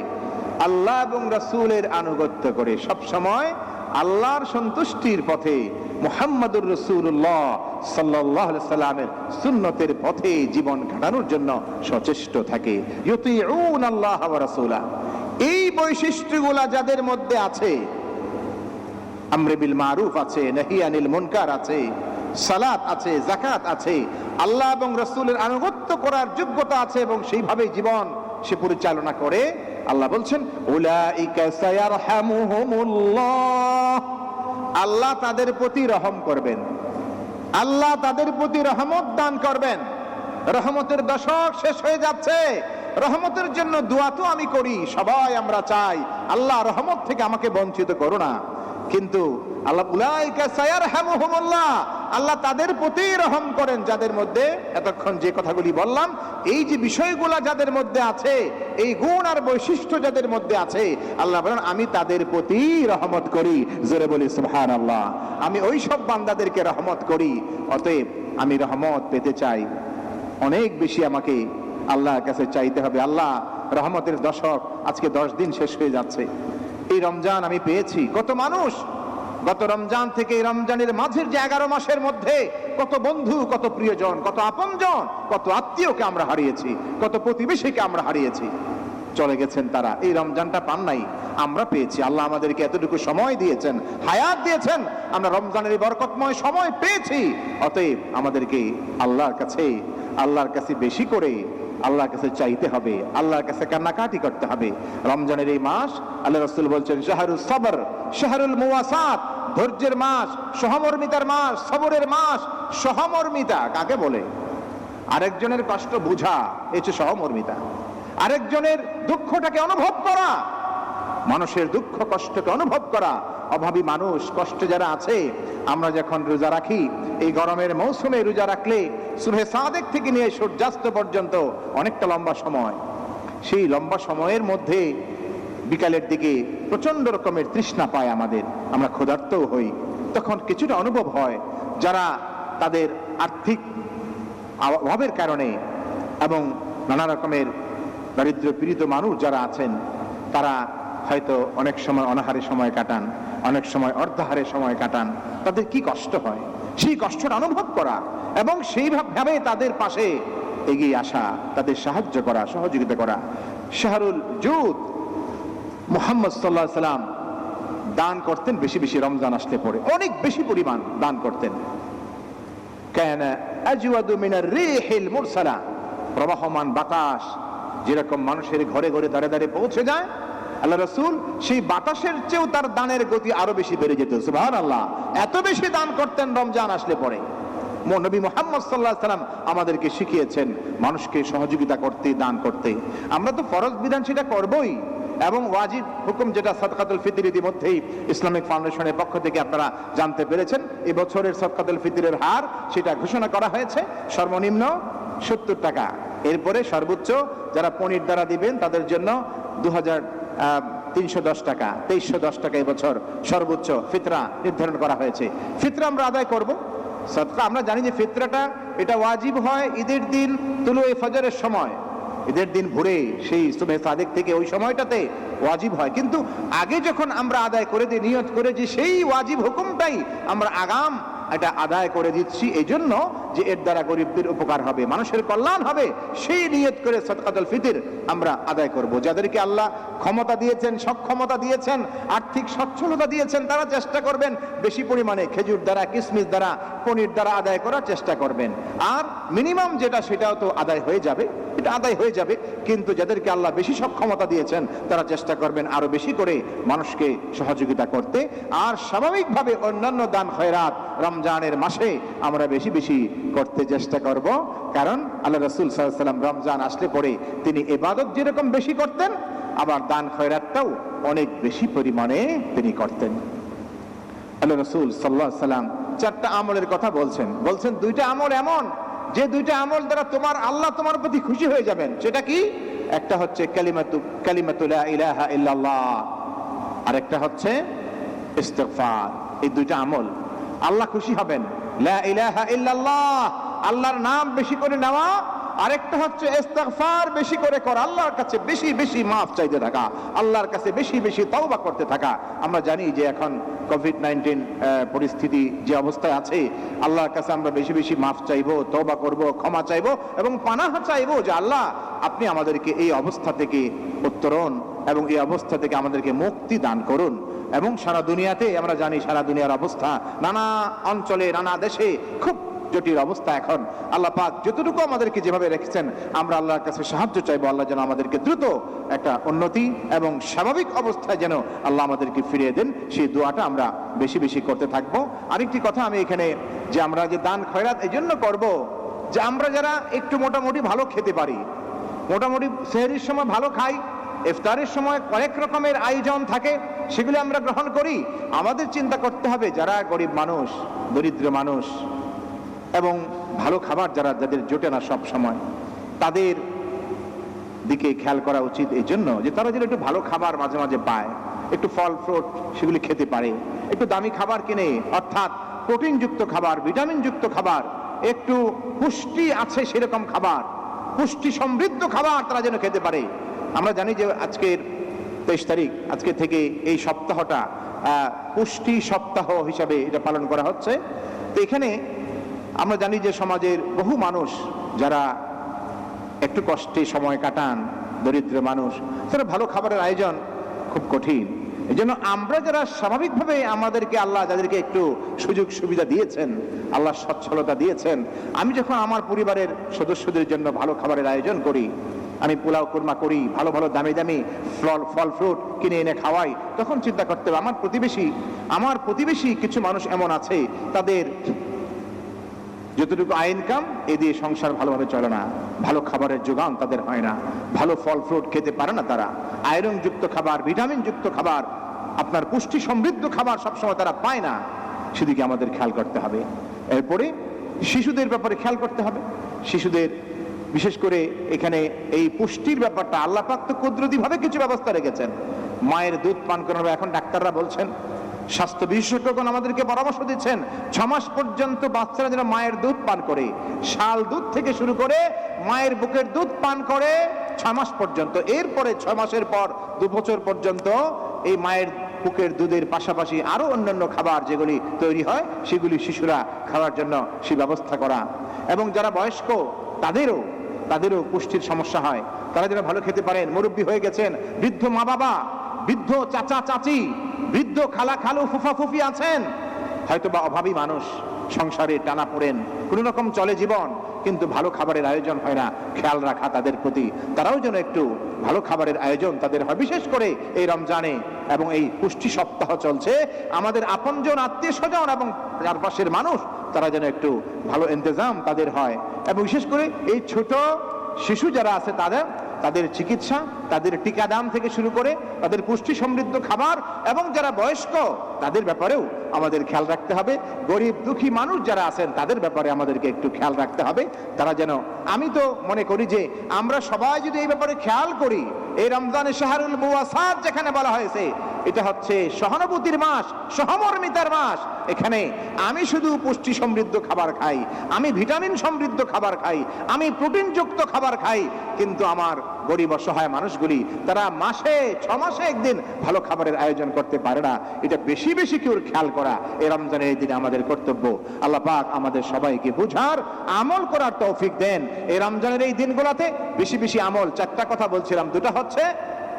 আল্লাহ এবং রাসূলের আনুগত্য করে, সব সময় আল্লাহর সন্তুষ্টির পথে, মুহাম্মাদুর রাসূলুল্লাহ সাল্লাল্লাহু আলাইহি সাল্লামের সুন্নতের পথে জীবন কাটানোর জন্য সচেষ্ট থাকে। ইউতিউনাল্লাহ ওয়া রাসূলা, এই বৈশিষ্ট্যগুলা যাদের মধ্যে আছে, আমরে বিল মারুফ আছে, নাহি আনিল মুনকার আছে, সালাত আছে, যাকাত আছে, আল্লাহ এবং রাসূলের আনুগত্য করার যোগ্যতা আছে এবং সেইভাবেই জীবন সে পরিচালনা করে। আল্লাহ বলছেন উলাইকা সায়ারহামুহুমুল্লাহ, আল্লাহ তাদের প্রতি রহম করবেন, আল্লাহ তাদের প্রতি রহমত দান করবেন। রহমতের দশক শেষ হয়ে যাচ্ছে, রহমতের জন্য দোয়া তো আমি করি, সবাই আমরা চাই আল্লাহ রহমত থেকে আমাকে বঞ্চিত করো না, কিন্তু আল্লাহ উলাইকা সায়ারহামুহুমুল্লাহ, আল্লাহ তাদের প্রতি রহম করেন যাদের মধ্যে এতক্ষণ যে কথাগুলি বললাম, এই যে বিষয়গুলো যাদের মধ্যে আছে, এই গুণ আর বৈশিষ্ট্য যাদের মধ্যে আছে, আল্লাহ বলেন আমি তাদের প্রতি রহমত করি। জোরে বলি সুবহানাল্লাহ। আমি ওই সব বান্দাদেরকে রহমত করি। অতএব আমি রহমত পেতে চাই, অনেক বেশি আমাকে আল্লাহর কাছে চাইতে হবে। আল্লাহ রহমতের দশক আজকে 10 দিন শেষ হয়ে যাচ্ছে। এই রমজান আমি পেয়েছি। কত মানুষ গত রমজান থেকে এই রমজানের মাঝের যে 11 মাসের মধ্যে কত বন্ধু, কত প্রিয়জন, কত আপনজন, কত আত্মীয়কে আমরা হারিয়েছি, কত প্রতিবেশীকে আমরা হারিয়েছি, চলে গেছেন তারা। এই রমজানটা পান নাই, আমরা পেয়েছি। আল্লাহ আমাদেরকে এতটুকু সময় দিয়েছেন, হায়াত দিয়েছেন, আমরা রমজানের এই বরকতময় সময় পেয়েছি। অতএব আমাদেরকে আল্লাহর কাছে বেশি করে আল্লাহর কাছে চাইতে হবে, আল্লাহর কাছে কান্নাকাটি করতে হবে। রমজানের এই মাস আল্লাহ রাসূল বলছেন শাহরুস সবর, শাহরুল মুওয়াসাত, ধৈর্যের মাস, সহমর্মিতার মাস, সবরের মাস। সহমর্মিতা কাকে বলে? আরেকজনের কষ্ট বুঝা, এই হচ্ছে সহমর্মিতা। আরেকজনের দুঃখটাকে অনুভব করা, মানুষের দুঃখ কষ্টকে অনুভব করা। অভাবী মানুষ, কষ্টে যারা আছে, আমরা যখন রোজা রাখি, এই গরমের মৌসুমে রোজা রাখলে সুবহে সাদেক থেকে নিয়ে সূর্যাস্ত পর্যন্ত অনেকটা লম্বা সময়, সেই লম্বা সময়ের মধ্যে বিকালের দিকে প্রচন্ড রকমের তৃষ্ণা পায় আমাদের, আমরা ক্ষুধার্তও হই। তখন কিছুটা অনুভব হয় যারা তাদের আর্থিক অভাবের কারণে এবং নানা রকমের দারিদ্র পীড়িত মানুষ যারা আছেন, তারা হয়তো অনেক সময় অনাহারে সময় কাটান, অনেক সময় অর্ধাহারে সময় কাটান। তাদের কি কষ্ট হয়, সেই কষ্টটা অনুভব করা এবং সেইভাবে তাদের পাশে এগিয়ে আসা, তাদের সাহায্য করা, সহযোগিতা করা। শাহরুল জুদ, মুহাম্মদ সাল্লাল্লাহু আলাইহি সাল্লাম দান করতেন বেশি বেশি। রমজান আসলে পরে অনেক বেশি পরিমাণ দান করতেন। কানা আজওয়াদু মিনার রিহিল মুরসালা, প্রবাহমান বাতাস যেরকম মানুষের ঘরে ঘরে দাঁড়ে দাঁড়িয়ে পৌঁছে যায়, আল্লাহ রাসূল সেই বাতাসের চেয়েও তার দানের গতি আরো বেশি বেড়ে যেত। সুবহানাল্লাহ, এত বেশি দান করতেন রমজান আসলে পরে। নবী মুহাম্মদ সাল্লাল্লাহু আলাইহি সাল্লাম আমাদেরকে শিখিয়েছেন মানুষকে সহযোগিতা করতে, দান করতে। আমরা তো ফরজ বিধান সেটা করবই, এবং ওয়াজিব হুকুম যেটা সাদকাতুল ফিতর, ইতিমধ্যেই ইসলামিক ফাউন্ডেশনের পক্ষ থেকে আপনারা জানতে পেরেছেন, এই বছরের সাদকাতুল ফিতরের হার সেটা ঘোষণা করা হয়েছে সর্বনিম্ন 70 টাকা। এরপরে সর্বোচ্চ যারা পনির দ্বারা দিবেন তাদের জন্য 2310 টাকা, 2310 টাকা এবছর সর্বোচ্চ ফিতরা নির্ধারণ করা হয়েছে। ফিতরা আমরা আদায় করব। সাদকা আমরা জানি যে ফিতরাটা এটা ওয়াজিব হয় ঈদের দিন তুলুয়ে ফজরের সময়, ঈদের দিন ভোরে সেই সুবহে সাদেক থেকে ওই সময়টাতে ওয়াজিব হয়। কিন্তু আগে যখন আমরা আদায় করে দিই, নিয়ত করে যে সেই ওয়াজিব হুকুমটাই আমরা আগাম এটা আদায় করে দিচ্ছি, এই জন্য যে এর দ্বারা গরিবদের উপকার হবে, মানুষের কল্যাণ হবে, সেই নিয়ত করে সাদকাতুল ফিতর আমরা আদায় করব। যাদেরকে আল্লাহ ক্ষমতা দিয়েছেন, সক্ষমতা দিয়েছেন, আর্থিক সচ্ছলতা দিয়েছেন, তারা চেষ্টা করবেন বেশি পরিমাণে খেজুর দ্বারা, কিশমিশ দ্বারা, পনির দ্বারা আদায় করার চেষ্টা করবেন। আর মিনিমাম যেটা সেটাও তো আদায় হয়ে যাবে, এটা আদায় হয়ে যাবে। কিন্তু যাদেরকে আল্লাহ বেশি সক্ষমতা দিয়েছেন তারা চেষ্টা করবেন আরো বেশি করে মানুষকে সহযোগিতা করতে। আর স্বাভাবিকভাবে অন্যান্য দান খয়রাত রমজানের মাসে আমরা বেশি বেশি করতে চেষ্টা করব, কারণ আল্লাহ রাসূল সাল্লাল্লাহু আলাইহি ওয়াসাল্লাম রমজান আসলে পরে তিনি ইবাদত যেরকম বেশি করতেন, আবার দান খয়রাতটাও অনেক বেশি পরিমাণে তিনি করতেন। আল্লাহ রাসূল সাল্লাল্লাহু আলাইহি ওয়াসাল্লাম 4টা আমলের কথা বলছেন। 2টা আমল এমন যে 2টা আমল দ্বারা আল্লাহ তোমার প্রতি খুশি হয়ে যাবেন। সেটা কি? একটা হচ্ছে কালিমাতু লা ইলাহা ইল্লাল্লাহ, আর একটা হচ্ছে ইস্তিগফার। এই 2টা আমল আল্লাহ খুশি হবেন। লা ইলাহা ইল্লাল্লাহ, আল্লাহর নাম বেশি করে নেওয়া, আরেকটা হচ্ছে ইস্তিগফার বেশি করে করা, আল্লাহর কাছে বেশি বেশি মাফ চাইতে থাকা, আল্লাহর কাছে বেশি বেশি তওবা করতে থাকা। আমরা জানি যে এখন কোভিড-19 পরিস্থিতি যে অবস্থায় আছে, আল্লাহর কাছে আমরা বেশি বেশি মাফ চাইবো, তওবা করব, ক্ষমা চাইবো এবং পানাহ চাইবো যে আল্লাহ আপনি আমাদেরকে এই অবস্থা থেকে উত্তরণ এবং এই অবস্থা থেকে আমাদেরকে মুক্তি দান করুন। এবং সারা দুনিয়াতে আমরা জানি সারা দুনিয়ার অবস্থা, নানা অঞ্চলে নানা দেশে খুব জটিল অবস্থা। এখন আল্লাহ পাক যতটুকু আমাদেরকে যেভাবে রেখেছেন, আমরা আল্লাহর কাছে সাহায্য চাইবো, আল্লাহ যেন আমাদেরকে দ্রুত একটা উন্নতি এবং স্বাভাবিক অবস্থায় যেন আল্লাহ আমাদেরকে ফিরিয়ে দেন, সেই দোয়াটা আমরা বেশি বেশি করতে থাকবো। আরেকটি কথা আমি এখানে, যে আমরা যে দান খয়রাত এই জন্য করবো, যে আমরা যারা একটু মোটামুটি ভালো খেতে পারি, মোটামুটি সেহরির সময় ভালো খাই, ইফতারের সময় কয়েক রকমের আয়োজন থাকে, সেগুলো আমরা গ্রহণ করি। আমাদের চিন্তা করতে হবে যারা গরিব মানুষ, দরিদ্র মানুষ এবং ভালো খাবার যাদের জোটে না সব সময়, তাদের দিকে খেয়াল করা উচিত। এই জন্য যে তারা যেন একটু ভালো খাবার মাঝে মাঝে পায়, একটু ফল ফ্রুট সেগুলি খেতে পারে, একটু দামি খাবার কিনে, অর্থাৎ প্রোটিনযুক্ত খাবার, ভিটামিনযুক্ত খাবার, একটু পুষ্টি আছে সেরকম খাবার, পুষ্টি সমৃদ্ধ খাবার তারা যেন খেতে পারে। আমরা জানি যে আজকের 23 তারিখ, আজকে থেকে এই সপ্তাহটা পুষ্টি সপ্তাহ হিসাবে এটা পালন করা হচ্ছে। তো এখানে আমরা জানি যে সমাজের বহু মানুষ যারা একটু কষ্টে সময় কাটান, দরিদ্র মানুষ, তারা ভালো খাবারের আয়োজন খুব কঠিন। এই জন্য আমরা যারা স্বাভাবিকভাবে আমাদেরকে আল্লাহ যাদেরকে একটু সুযোগ সুবিধা দিয়েছেন, আল্লাহ সচ্ছলতা দিয়েছেন, আমি যখন আমার পরিবারের সদস্যদের জন্য ভালো খাবারের আয়োজন করি, আমি পোলাও কুরমা করি, ভালো ভালো দামি দামি ফল ফ্রুট কিনে এনে খাওয়াই, তখন চিন্তা করতে হবে আমার প্রতিবেশী কিছু মানুষ এমন আছে, তাদের যতটুকু আয় ইনকাম এ দিয়ে সংসার ভালোভাবে চলে না, ভালো খাবারের যোগান তাদের হয় না, ভালো ফল ফ্রুট খেতে পারে না তারা, আয়রন যুক্ত খাবার, ভিটামিন যুক্ত খাবার, আপনার পুষ্টি সমৃদ্ধ খাবার সবসময় তারা পায় না। সেদিকে আমাদের খেয়াল করতে হবে। এরপরে শিশুদের ব্যাপারে খেয়াল করতে হবে। শিশুদের বিশেষ করে এখানে এই পুষ্টির ব্যাপারটা আল্লাহ পাক তো কুদরতি ভাবে কিছু ব্যবস্থা রেখেছেন। মায়ের দুধ পান করানো, এখন ডাক্তাররা বলছেন, স্বাস্থ্য বিশেষজ্ঞগণ আমাদেরকে পরামর্শ দিচ্ছেন 6 মাস পর্যন্ত বাচ্চারা যেন মায়ের দুধ পান করে, শাল দুধ থেকে শুরু করে মায়ের বুকের দুধ পান করে 6 মাস পর্যন্ত। এরপরে 6 মাসের পর 2 বছর পর্যন্ত এই মায়ের বুকের দুধের পাশাপাশি আরো অন্যান্য খাবার যেগুলি তৈরি হয় সেগুলি শিশুরা খাওয়ার জন্য সে ব্যবস্থা করা। এবং যারা বয়স্ক তাদেরও পুষ্টির সমস্যা হয়, তারা যেন ভালো খেতে পারেন। মুরব্বী হয়ে গেছেন, বৃদ্ধ মা বাবা, বৃদ্ধ চাচা চাচি, বৃদ্ধ খালা খালু ফুফা ফুফি আছেন, হয়তো বা অভাবী মানুষ, সংসারে টানা পড়েন, কোন রকম চলে জীবন, কিন্তু ভালো খাবারের আয়োজন হয় না। খেয়াল রাখা তাদের প্রতি, তারাও যেন একটু ভালো খাবারের আয়োজন তাদের হয়, বিশেষ করে এই রমজানে এবং এই পুষ্টি সপ্তাহ চলছে। আমাদের আপনজন, আত্মীয় স্বজন এবং চারপাশের মানুষ, তারা যেন একটু ভালো ইন্তজাম তাদের হয়। এবং বিশেষ করে এই ছোট শিশু যারা আছে তাদের চিকিৎসা, তাদের টিকাদান থেকে শুরু করে তাদের পুষ্টি সমৃদ্ধ খাবার, এবং যারা বয়স্ক তাদের ব্যাপারেও আমাদের খেয়াল রাখতে হবে। গরিব দুঃখী মানুষ যারা আছেন তাদের ব্যাপারে আমাদেরকে একটু খেয়াল রাখতে হবে। তারা যেন, আমি তো মনে করি যে আমরা সবাই যদি এই ব্যাপারে খেয়াল করি, এই রমজানে শাহরুল মুওয়াসাত যেখানে বলা হয়েছে, এটা হচ্ছে সহানুভূতির মাস, সহমর্মিতার মাস। এখানে আমি শুধু পুষ্টি সমৃদ্ধ খাবার খাই, আমি ভিটামিন সমৃদ্ধ খাবার খাই, আমি প্রোটিনযুক্ত খাবার খাই, কিন্তু আমার গরিব অসহায় মানুষগুলি তারা মাসে 6 মাসে একদিন ভালো খাবারের আয়োজন করতে পারে না। এটা বেশি বেশি কেউ খেয়াল করা এই রমজানের এই দিনে আমাদের কর্তব্য। আল্লাহ পাক আমাদের সবাইকে বুঝার, আমল করার তৌফিক দেন। এই রমজানের এই দিনগুলোতে বেশি বেশি আমল, 4টা কথা বলছিলাম, 2টা হচ্ছে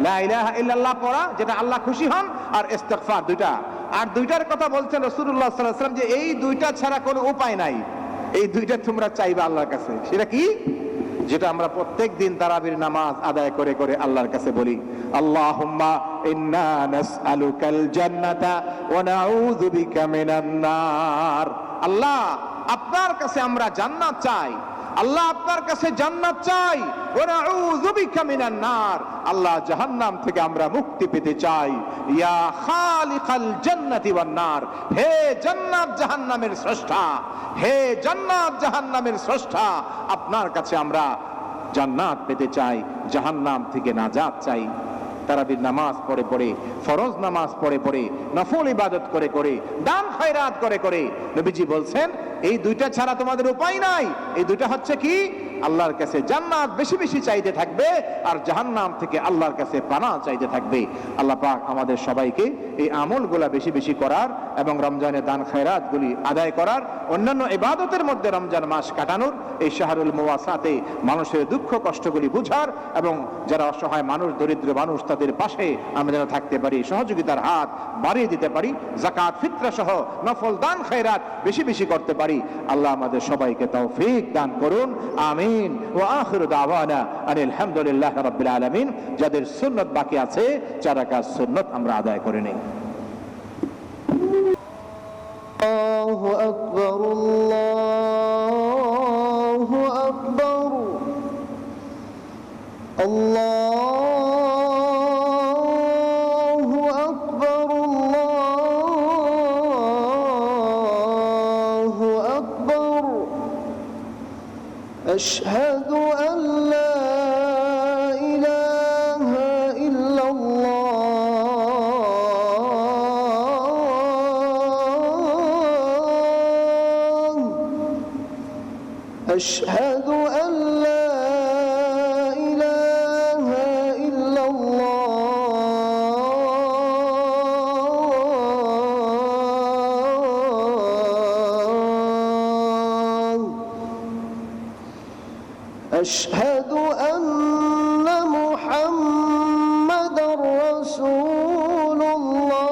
লা ইলাহা ইল্লাল্লাহ পড়া, যেটা আল্লাহ খুশি হন, আর ইস্তিগফার 2টা। আর 2টার কথা বলছেন রাসূলুল্লাহ সাল্লাল্লাহু আলাইহি ওয়াসাল্লাম যে এই 2টা ছাড়া কোনো উপায় নাই, এই 2টা তোমরা চাইবা আল্লাহর কাছে। সেটা কি? যেটা আমরা প্রত্যেক দিন তারাবির নামাজ আদায় করে করে আল্লাহর কাছে বলি, আল্লাহুম্মা ইন্না নাসআলুকাল জান্নাতা ওয়া নাউযু বিকা মিনান নার। আল্লাহ, আপনার কাছে আমরা জান্নাত চাই, আল্লাহ আপনার কাছে জান্নাত চাই, ওয়া নাউযু বিকা মিনান নার, আল্লাহ জাহান্নাম থেকে আমরা মুক্তি পেতে চাই। ইয়া খালিকাল জান্নাতি ওয়ান নার, হে জান্নাত জাহান্নামের স্রষ্টা, হে জান্নাত জাহান্নামের স্রষ্টা, আপনার কাছে আমরা জান্নাত পেতে চাই, জাহান্নাম থেকে নাজাত চাই। তারাবির নামাজ পড়ে পড়ে, ফরজ নামাজ পড়ে পড়ে, নফল ইবাদত করে করে, দান খয়রাত করে করে নবীজি বলছেন এই 2টা ছাড়া তোমাদের উপায় নাই। এই 2টা হচ্ছে কি? আল্লাহর কাছে জান্নাত বেশি বেশি চাইতে থাকবে আর জাহান্নাম থেকে আল্লাহর কাছে পানাহ চাইতে থাকবে। আল্লাহ পাক আমাদের সবাইকে এই আমলগুলা বেশি বেশি করার এবং রমজানের দান খায়রাতগুলি আদায় করার, অন্যান্য ইবাদতের মধ্যে রমজান মাস কাটানোর, এই শাহরুল মুওয়াসাতে মানুষের দুঃখ কষ্টগুলি বুঝার এবং যারা অসহায় মানুষ, দরিদ্র মানুষ, তাদের পাশে আমরা যেন থাকতে পারি, সহযোগিতার হাত বাড়িয়ে দিতে পারি, যাকাত ফিতরা সহ নফল দান খায়রাত বেশি বেশি করতে পারি। আল্লাহ আমাদের সবাইকে তৌফিক দান করুন, আমিন। ওয়া আখিরু দাওয়ানা আনিল হামদুলিল্লাহি রাব্বিল আলামিন। যাদের সুন্নাত বাকি আছে, 4 রাকাত সুন্নাত আমরা আদায় করে নেই। আল্লাহু আকবার, আল্লাহু আকবার, আল্লাহু আকবার, আল্লাহু আকবার। আশহাদু আন লা ইলাহা ইল্লাল্লাহ, আশহাদু আন লা ইলাহা ইল্লাল্লাহ, আশহাদু আন্না মুহাম্মাদার রাসূলুল্লাহ,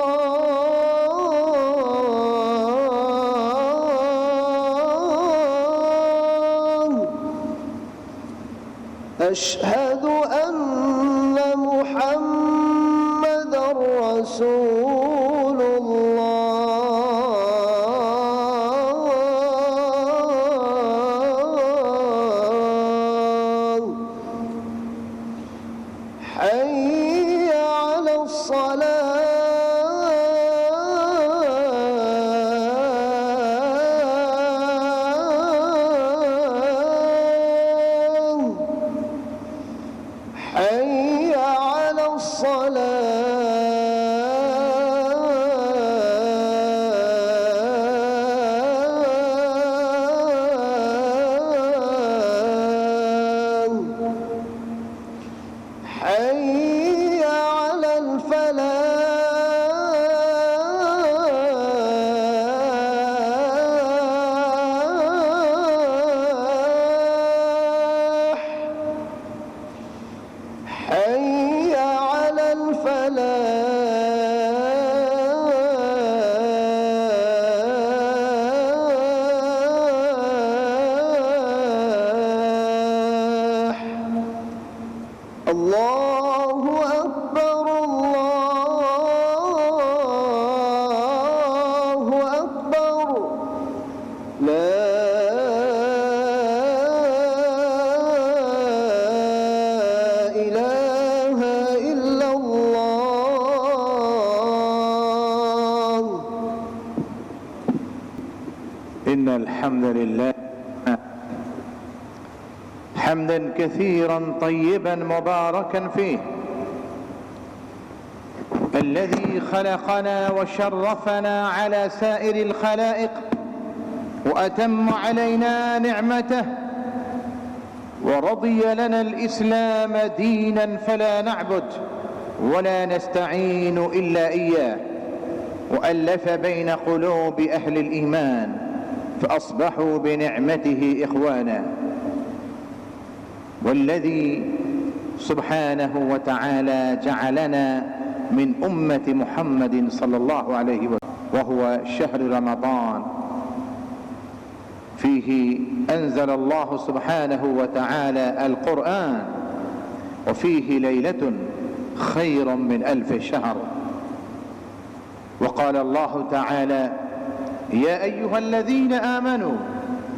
আশহাদু আন্না মুহাম্মাদার রাসূলুল্লাহ। হাইয়া আলাস সালাহ, حي على الصلاة، حي على الفلاح، حي على الفلاح. الله أكبر، الله أكبر، لا إله إلا الله. إن الحمد لله حمدا كثيرا طيبا مباركا فيه، الذي خلقنا وشرفنا على سائر الخلائق وأتم علينا نعمته ورضي لنا الإسلام دينا فلا نعبد ولا نستعين إلا إياه، وألف بين قلوب أهل الإيمان فأصبحوا بنعمته إخوانا. والذي سبحانه وتعالى جعلنا من أمة محمد صلى الله عليه وسلم، وهو شهر رمضان، فيه أنزل الله سبحانه وتعالى القرآن، وفيه ليلة خير من 1000 شهر. وقال الله تعالى: يا أيها الذين آمنوا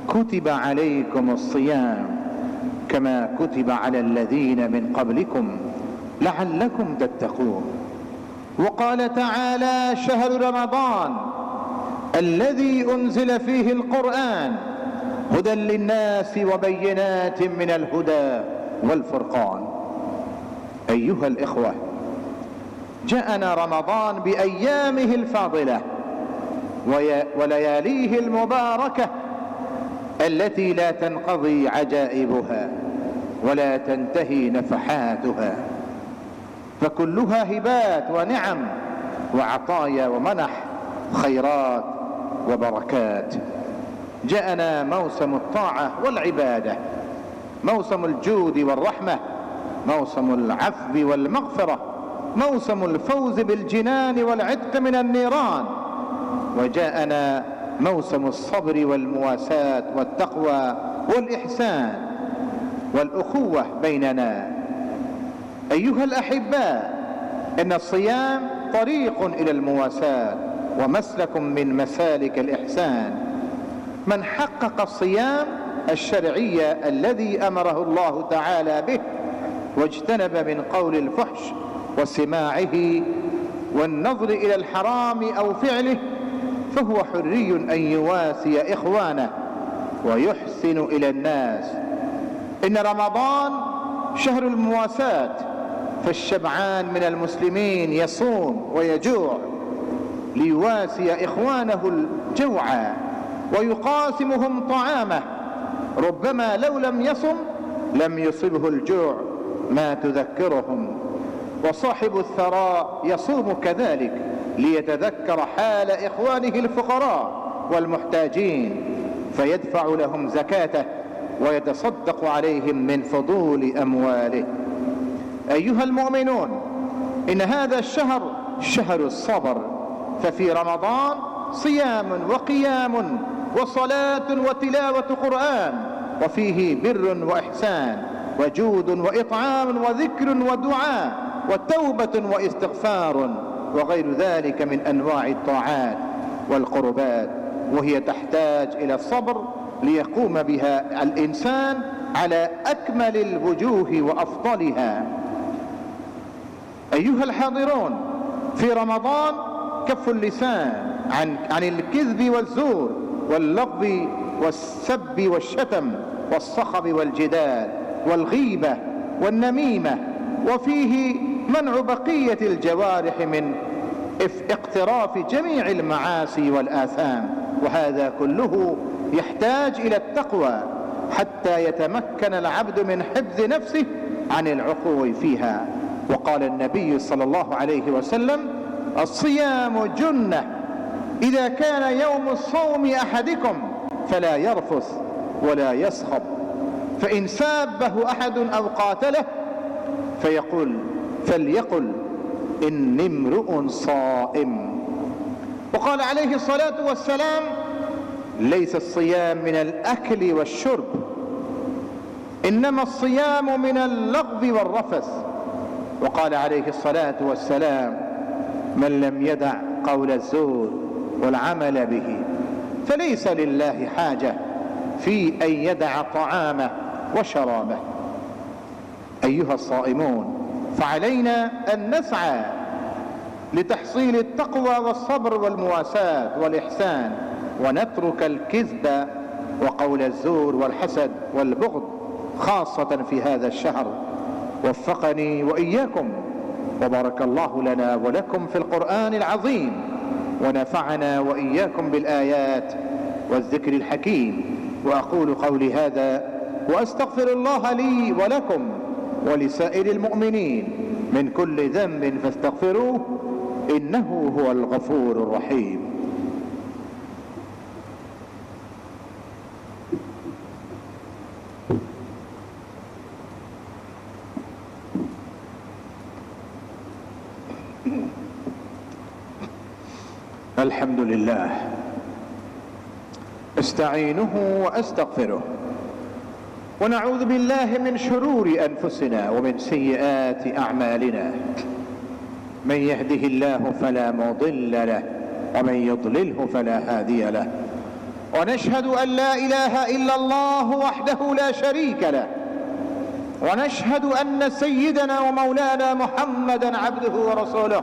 كتب عليكم الصيام كما كتب على الذين من قبلكم لعلكم تتقون. وقال تعالى: شهر رمضان الذي أنزل فيه القرآن هدى للناس وبينات من الهدى والفرقان. أيها الإخوة، جاءنا رمضان بأيامه الفاضلة ولياليه المباركة التي لا تنقضي عجائبها ولا تنتهي نفحاتها، فكلها هبات ونعم وعطايا ومنح، خيرات وبركات. جاءنا موسم الطاعة والعبادة، موسم الجود والرحمة، موسم العفو والمغفرة، موسم الفوز بالجنان والعتق من النيران. وجاءنا موسم الصبر والمواساة والتقوى والإحسان والأخوة بيننا. أيها الأحباء، إن الصيام طريق إلى المواساة ومسلك من مسالك الإحسان. من حقق الصيام الشرعي الذي أمره الله تعالى به واجتنب من قول الفحش وسماعه والنظر إلى الحرام أو فعله، فهو حري أن يواسي إخوانه ويحسن إلى الناس. إن رمضان شهر المواساة، فالشبعان من المسلمين يصوم ويجوع ليواسي إخوانه الجوعى ويقاسمهم طعامه. ربما لو لم يصم لم يصبه الجوع ما تذكرهم. وصاحب الثراء يصوم كذلك ليتذكر حال إخوانه الفقراء والمحتاجين، فيدفع لهم زكاته ويتصدق عليهم من فضول أمواله. أيها المؤمنون، إن هذا الشهر شهر الصبر، ففي رمضان صيام وقيام وصلاة وتلاوة قرآن، وفيه بر وإحسان وجود وإطعام وذكر ودعاء وتوبة واستغفار وغير ذلك من أنواع الطاعات والقربات، وهي تحتاج إلى الصبر ليقوم بها الإنسان على أكمل الوجوه وأفضلها. أيها الحاضرون، في رمضان كف اللسان عن الكذب والزور واللغو والسب والشتم والصخب والجدال والغيبة والنميمة، وفيه منع بقية الجوارح من اقتراف جميع المعاصي والآثام. وهذا كله يحتاج إلى التقوى حتى يتمكن العبد من حفظ نفسه عن العقوع فيها. وقال النبي صلى الله عليه وسلم: الصيام جنة، إذا كان يوم الصوم أحدكم فلا يرفث ولا يصخب، فإن سابه أحد أو قاتله فليقل إني امرؤ صائم. وقال عليه الصلاة والسلام: ليس الصيام من الأكل والشرب، إنما الصيام من اللغو والرفث. وقال عليه الصلاة والسلام: من لم يدع قول الزور والعمل به فليس لله حاجة في أن يدع طعامه وشرابه. أيها الصائمون، فعلينا أن نسعى لتحصيل التقوى والصبر والمواساة والإحسان، ونترك الكذب وقول الزور والحسد والبغض، خاصة في هذا الشهر. وفقني وإياكم وبارك الله لنا ولكم في القرآن العظيم، ونفعنا وإياكم بالآيات والذكر الحكيم. وأقول قولي هذا وأستغفر الله لي ولكم ولسائر المؤمنين من كل ذنب فاستغفروه إنه هو الغفور الرحيم. الحمد لله، استعينه واستغفره، ونعوذ بالله من شرور أنفسنا ومن سيئات أعمالنا. من يهده الله فلا مضل له ومن يضلله فلا هادي له، ونشهد أن لا إله إلا الله وحده لا شريك له، ونشهد أن سيدنا ومولانا محمدا عبده ورسوله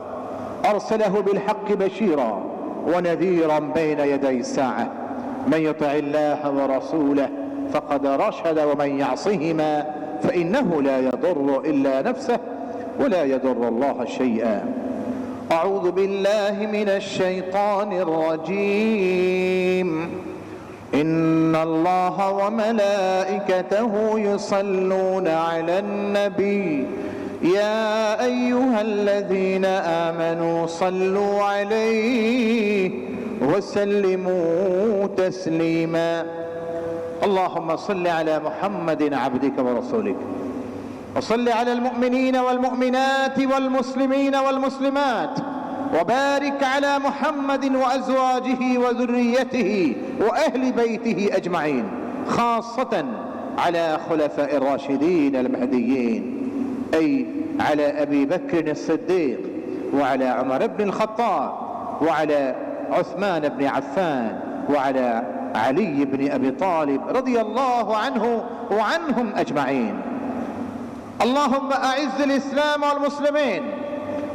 أرسله بالحق بشيرا ونذيرا بين يدي الساعة. من يطع الله ورسوله فقد رشد، ومن يعصهما فإنه لا يضر إلا نفسه ولا يضر الله شيئا. أعوذ بالله من الشيطان الرجيم. إن الله وملائكته يصلون على النبي يا أيها الذين آمنوا صلوا عليه وسلموا تسليما اللهم صل على محمد عبدك ورسولك وصل على المؤمنين والمؤمنات والمسلمين والمسلمات وبارك على محمد وأزواجه وذريته وأهل بيته أجمعين خاصة على خلفاء الراشدين المهديين أي على أبي بكر الصديق وعلى عمر بن الخطاب وعلى عثمان بن عفان وعلى علي بن أبي طالب رضي الله عنه وعنهم أجمعين. اللهم أعز الإسلام والمسلمين،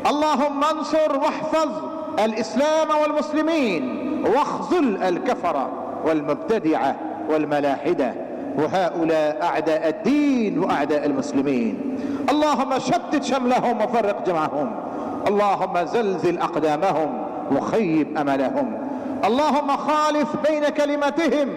اللهم انصر واحفظ الإسلام والمسلمين واخذل الكفرة والمبتدعة والملاحدة وهؤلاء أعداء الدين وأعداء المسلمين. اللهم شتت شملهم وفرق جمعهم، اللهم زلزل أقدامهم وخيب أملهم، اللهم خالف بين كلمتهم،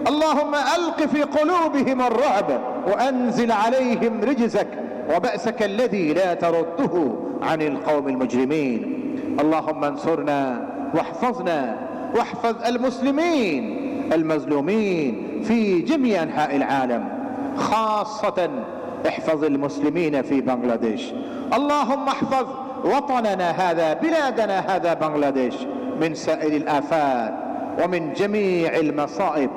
اللهم ألق في قلوبهم الرعب وأنزل عليهم رجزك وبأسك الذي لا ترده عن القوم المجرمين. اللهم انصرنا واحفظنا واحفظ المسلمين المظلومين في جميع أنحاء العالم، خاصة احفظ المسلمين في بنغلاديش. اللهم احفظ وطننا هذا، بلادنا هذا بنغلاديش، من سائر الآفات ومن جميع المصائب.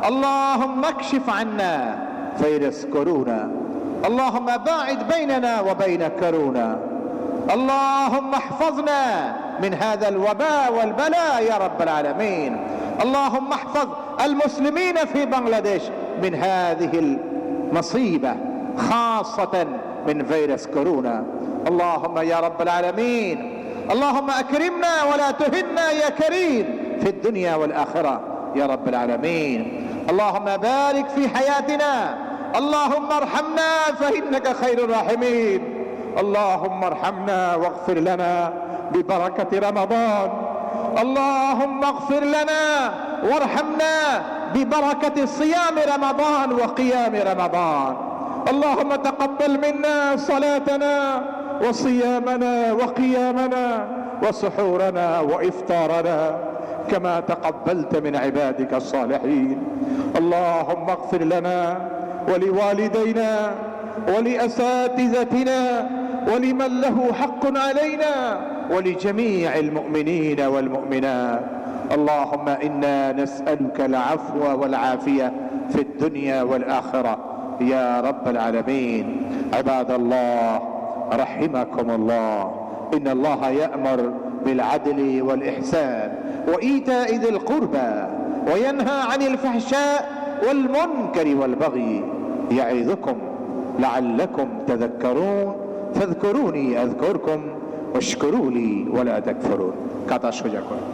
اللهم اكشف عنا فيروس كورونا، اللهم باعد بيننا وبين كورونا، اللهم احفظنا من هذا الوباء والبلاء يا رب العالمين. اللهم احفظ المسلمين في بنغلاديش من هذه المصيبة خاصة من فيروس كورونا. اللهم يا رب العالمين، اللهم أكرمنا ولا تهنا يا كريم في الدنيا والآخرة يا رب العالمين. اللهم بارك في حياتنا، اللهم ارحمنا فإنك خير الراحمين. اللهم ارحمنا واغفر لنا ببركة رمضان، اللهم اغفر لنا وارحمنا ببركة صيام رمضان وقيام رمضان. اللهم تقبل منا صلاتنا وصيامنا وقيامنا وسحورنا وإفطارنا كما تقبلت من عبادك الصالحين. اللهم اغفر لنا ولوالدينا ولأساتذتنا ولمن له حق علينا ولجميع المؤمنين والمؤمنات. اللهم إنا نسألك العفو والعافية في الدنيا والآخرة يا رب العالمين. عباد الله رحمكم الله، إن الله يأمر بالعدل والإحسان وإيتاء ذي القربى وينهى عن الفحشاء والمنكر والبغي يعظكم لعلكم تذكرون. فاذكروني أذكركم واشكروا لي ولا تكفرون. কথা সোজা করুন।